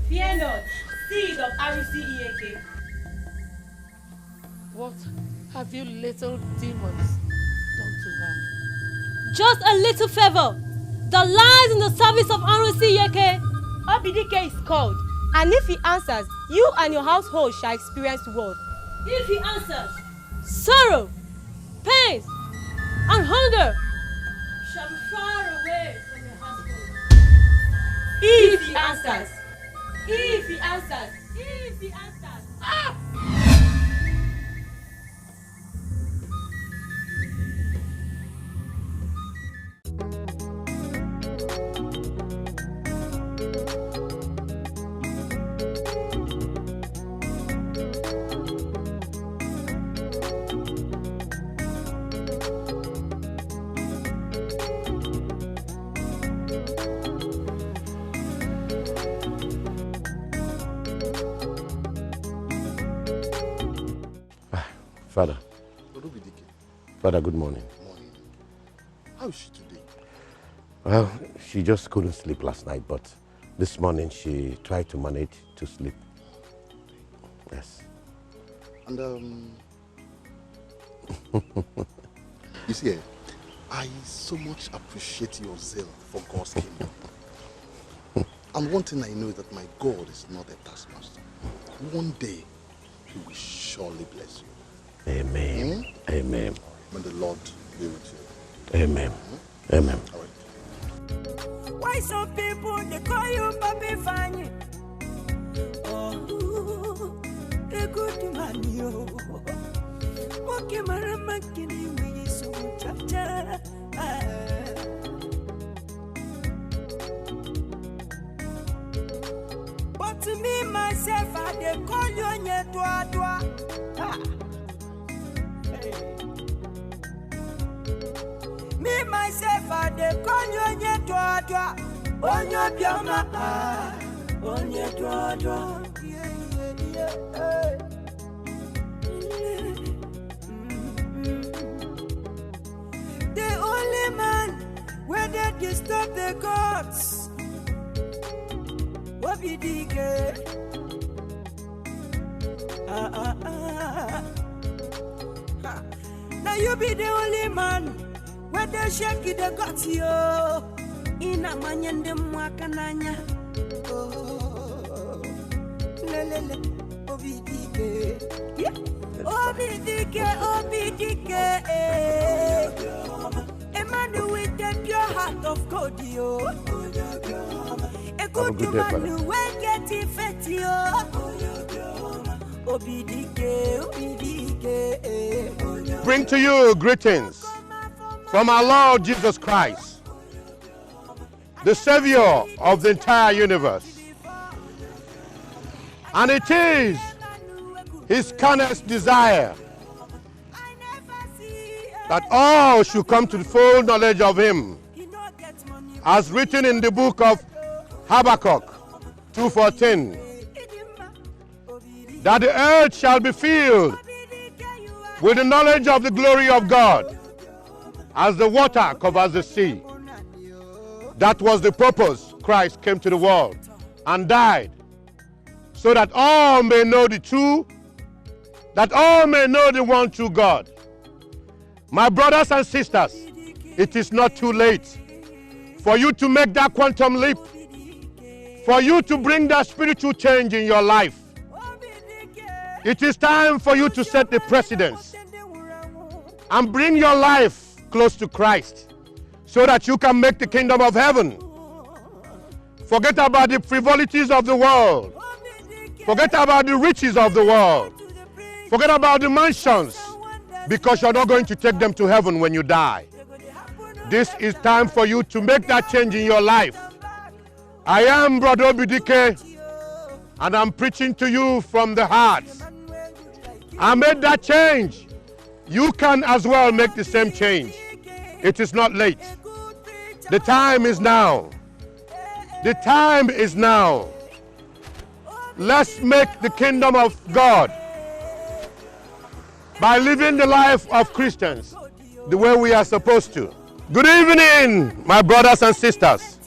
Speaker 3: Fear not, seed of RCAK.
Speaker 4: What have you little demons done to her?
Speaker 15: Just a little favor. The lies in the service of RCAK.
Speaker 17: Dikeh is called, and if he answers, you and your household shall experience war.
Speaker 3: If he answers,
Speaker 15: sorrow, pain, and hunger
Speaker 3: shall be far away from your household.
Speaker 15: If he answers.
Speaker 3: If he answers. If he answers.
Speaker 15: Ah!
Speaker 12: Father. Father, good morning.
Speaker 5: Morning. How is she today?
Speaker 12: Well, she just couldn't sleep last night, but this morning she tried to manage to sleep. Yes.
Speaker 5: And you see, I so much appreciate your zeal for God's kingdom. And one thing I know is that my God is not a taskmaster. One day, He will surely bless you.
Speaker 12: Amen. Amen.
Speaker 5: May the Lord be with you.
Speaker 12: Amen. Amen.
Speaker 5: All right.
Speaker 9: Why some people they call you Papi Fanny? Oh, a good man, you. What came around making you so cha-cha? But to me, myself, I they call you on your dwa. Me, myself, I they call you on your dwa. On your piama, on your dwa. Yeah. The only man where they disturb the gods. What be Dikeh? Now Now you be the only man where they shake it, they got you. In a man and them wakananya. Oh, lele, obidike. Obidike. A man with a pure heart of God, yo. A good man who will get it fat, yo.
Speaker 1: Bring to you greetings from our Lord Jesus Christ, the Savior of the entire universe. And it is his earnest desire that all should come to the full knowledge of him, as written in the book of Habakkuk 2:14, that the earth shall be filled with the knowledge of the glory of God, as the water covers the sea. That was the purpose Christ came to the world and died, so that all may know the true, that all may know the one true God. My brothers and sisters, it is not too late for you to make that quantum leap, for you to bring that spiritual change in your life. It is time for you to set the precedence and bring your life close to Christ so that you can make the kingdom of heaven. Forget about the frivolities of the world. Forget about the riches of the world. Forget about the mansions, because you're not going to take them to heaven when you die. This is time for you to make that change in your life. I am Brother Dikeh, and I'm preaching to you from the heart. I made that change. You can as well make the same change. It is not late. The time is now. The time is now. Let's make the kingdom of God by living the life of Christians the way we are supposed to. Good evening, my brothers and sisters.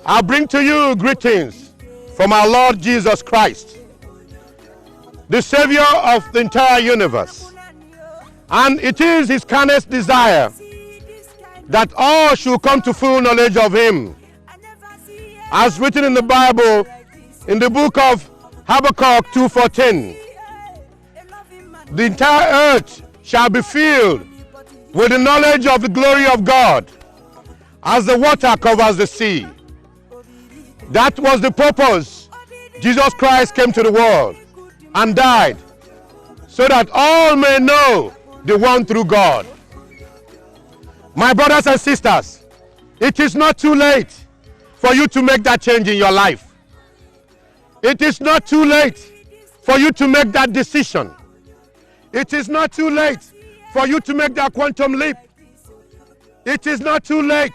Speaker 1: I bring to you greetings from our Lord Jesus Christ, the Savior of the entire universe. And it is his earnest desire that all should come to full knowledge of him. As written in the Bible, in the book of Habakkuk 2:14, the entire earth shall be filled with the knowledge of the glory of God, as the water covers the sea. That was the purpose Jesus Christ came to the world and died, so that all may know the one true God. My brothers and sisters, it is not too late for you to make that change in your life. It is not too late for you to make that decision. It is not too late for you to make that quantum leap. It is not too late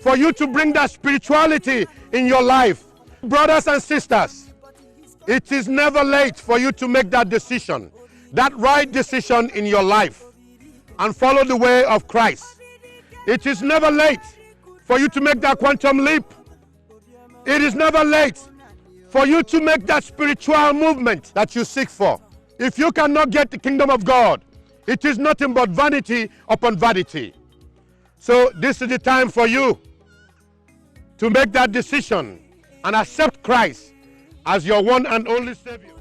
Speaker 1: for you to bring that spirituality in your life. Brothers and sisters, it is never late for you to make that decision, that right decision in your life, and follow the way of Christ. It is never late for you to make that quantum leap. It is never late for you to make that spiritual movement that you seek for. If you cannot get the kingdom of God, it is nothing but vanity upon vanity. So this is the time for you to make that decision and accept Christ as your one and only Savior.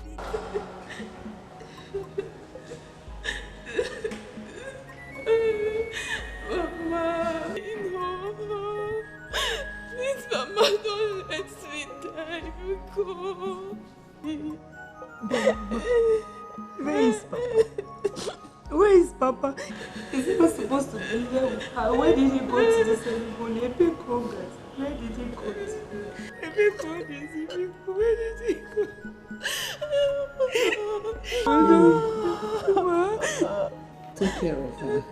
Speaker 18: Mama, no. Please, Mama, don't let me die. Go.
Speaker 3: Where is Papa? Where is Papa? Is he not supposed to be here with her? Where did he go to the ceremony? Where did he go to? Where did he go?
Speaker 4: Take care of her.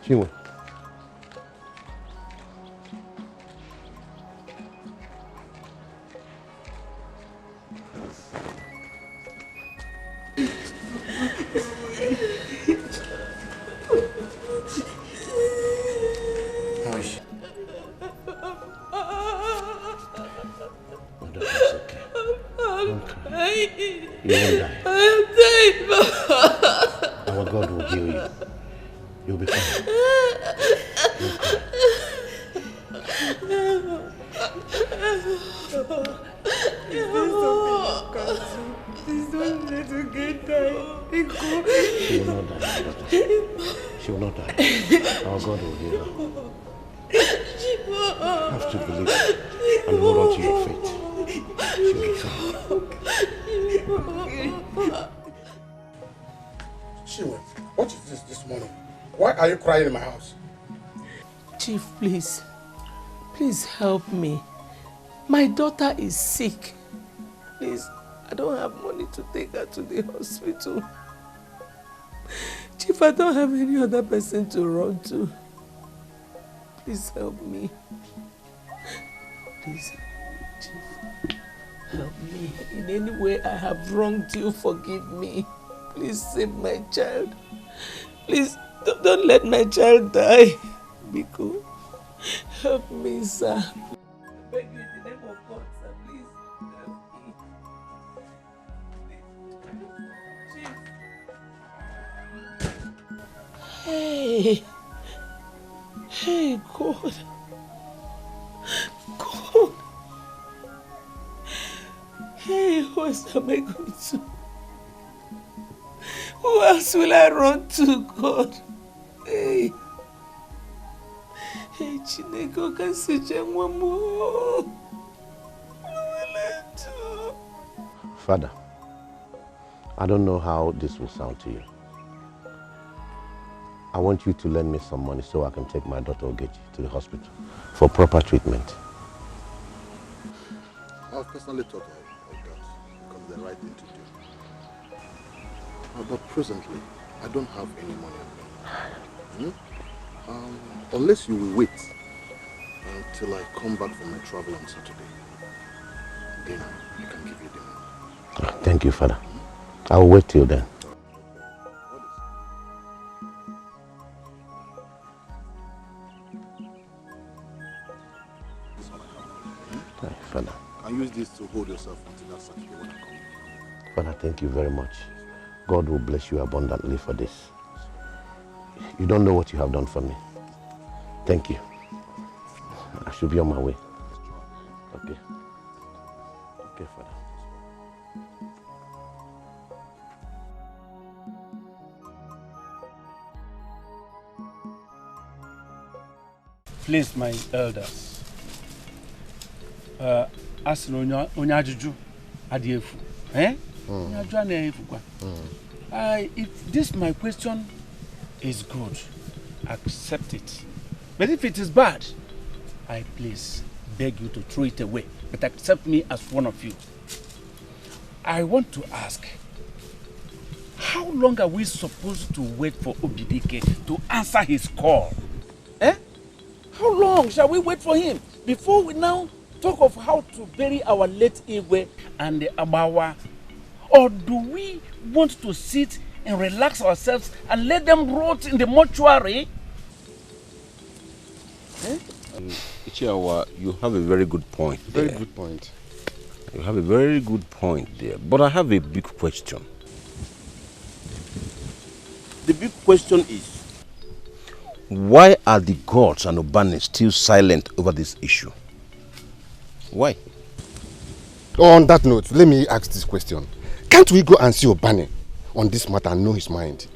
Speaker 12: Chinwe. You won't die.
Speaker 4: I'm dying.
Speaker 12: Our God will heal you. You'll be fine.
Speaker 9: Please don't let her get tired.
Speaker 12: She will not die. She will not die. Our God will heal her. You have to believe and hold on to your faith. She will be fine.
Speaker 19: Chinwe, what is this morning? Why are you crying in my house?
Speaker 4: Chief, please. Please help me. My daughter is sick. Please, I don't have money to take her to the hospital. Chief, I don't have any other person to run to. Please help me. Please, Chief, help me. In any way I have wronged you, forgive me. Please save my child. Please, don't let my child die. Biko, help me, sir. I beg you in the name of God, sir, please help me. Chief. Hey. Hey, God. God. Hey, who else am I going to? Who else will I run to, God? Hey. Hey, Chineke, can see Janwamu. What will I do?
Speaker 12: Father, I don't know how this will sound to you. I want you to lend me some money so I can take my daughter Ogechi to the hospital for proper treatment.
Speaker 5: I've personally thought of that because it's the right thing to do. But presently, I don't have any money on me. Unless you will wait until I come back from my travel on Saturday, then I can give you the money.
Speaker 12: Thank you, Father. I will wait till then. Father.
Speaker 5: And use this to hold yourself until that Saturday when I come.
Speaker 12: Father, thank you very much. God will bless you abundantly for this. You don't know what you have done for me. Thank you. I should be on my way. Okay. Okay, Father.
Speaker 13: Please, my elders. As onye ajuju adiefu. Eh? Onye ajuju adiefu kwa. If this my question is good, accept it. But if it is bad, I please beg you to throw it away. But accept me as one of you. I want to ask, how long are we supposed to wait for Dikeh to answer his call? Eh? How long shall we wait for him before we now talk of how to bury our late Igwe and the Amawa? Or do we want to sit and relax ourselves and let them rot in the mortuary?
Speaker 12: Ichiawa, you have a very good point there.
Speaker 5: Very good point.
Speaker 12: You have a very good point there. But I have a big question. The big question is, why are the gods and Obane still silent over this issue? Why?
Speaker 19: On that note, let me ask this question. Can't we go and see Obane on this matter and know his mind?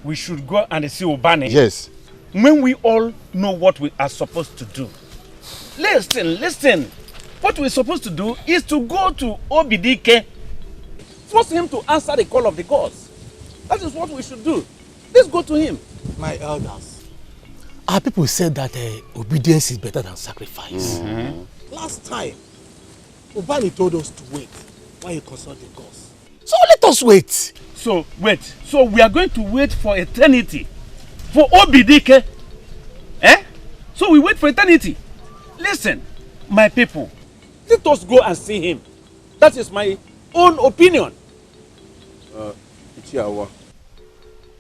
Speaker 13: We should go and see Obane?
Speaker 19: Yes.
Speaker 13: When we all know what we are supposed to do. Listen. What we're supposed to do is to go to Dikeh, force him to answer the call of the gods. That is what we should do. Let's go to him.
Speaker 14: My elders, our people said that obedience is better than sacrifice. Last time, Obani told us to wait while he consult the gods. So let us wait.
Speaker 13: So we are going to wait for eternity for Dikeh So we wait for eternity. Listen, my people, let us go and see him. That is my own opinion.
Speaker 12: Ichiawa,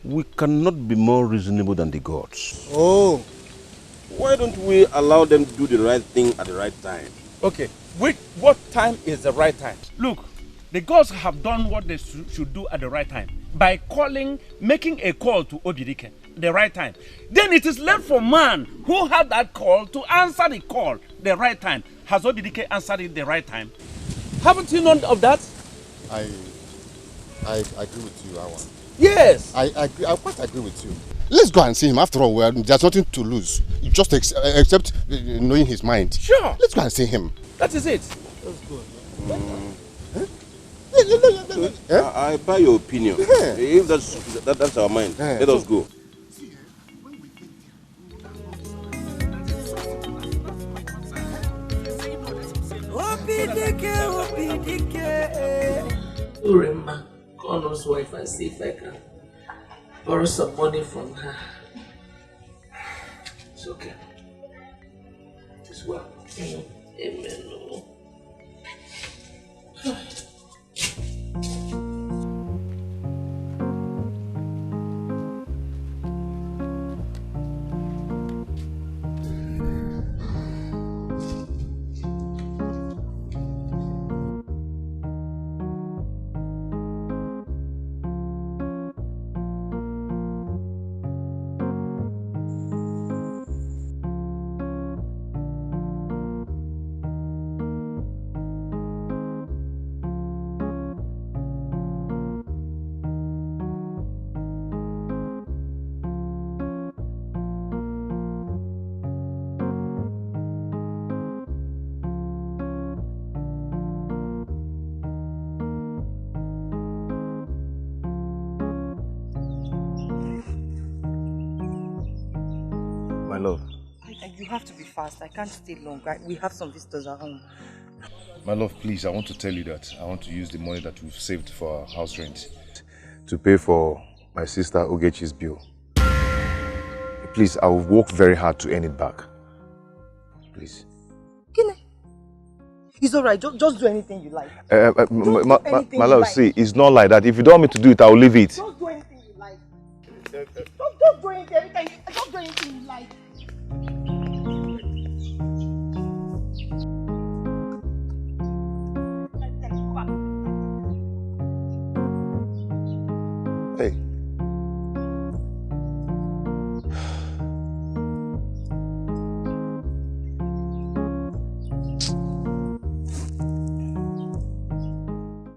Speaker 12: we cannot be more reasonable than the gods.
Speaker 13: Oh.
Speaker 12: Why don't we allow them to do the right thing at the right time?
Speaker 13: Okay, what time is the right time? Look, the gods have done what they should do at the right time by making a call to Obidike the right time. Then it is left for man who had that call to answer the call the right time. Has Obidike answered it the right time? Haven't you known of that?
Speaker 19: I agree with you, Awan.
Speaker 13: Yes.
Speaker 19: I quite agree with you. Let's go and see him. After all, there's nothing to lose. Just except knowing his mind.
Speaker 13: Sure.
Speaker 19: Let's go and see him.
Speaker 13: That is it.
Speaker 19: Let's go.
Speaker 12: I buy your opinion. If that's our mind, let us go.
Speaker 4: Uremma, call No's wife and see if I can borrow some money from her. It's okay. It's well. Amen.
Speaker 20: My love.
Speaker 21: You have to be fast. I can't stay long. We have some visitors at home.
Speaker 5: My love, please, I want to tell you that I want to use the money that we've saved for our house rent to pay for my sister Ogechi's bill. Please, I will work very hard to earn it back. Please.
Speaker 21: Kine, it's alright. Just do anything you like.
Speaker 5: My love, see, it's not like that. If you don't want me to do it, I will leave it.
Speaker 21: Just do anything you like. Just do anything. Just do anything you like.
Speaker 5: Hey.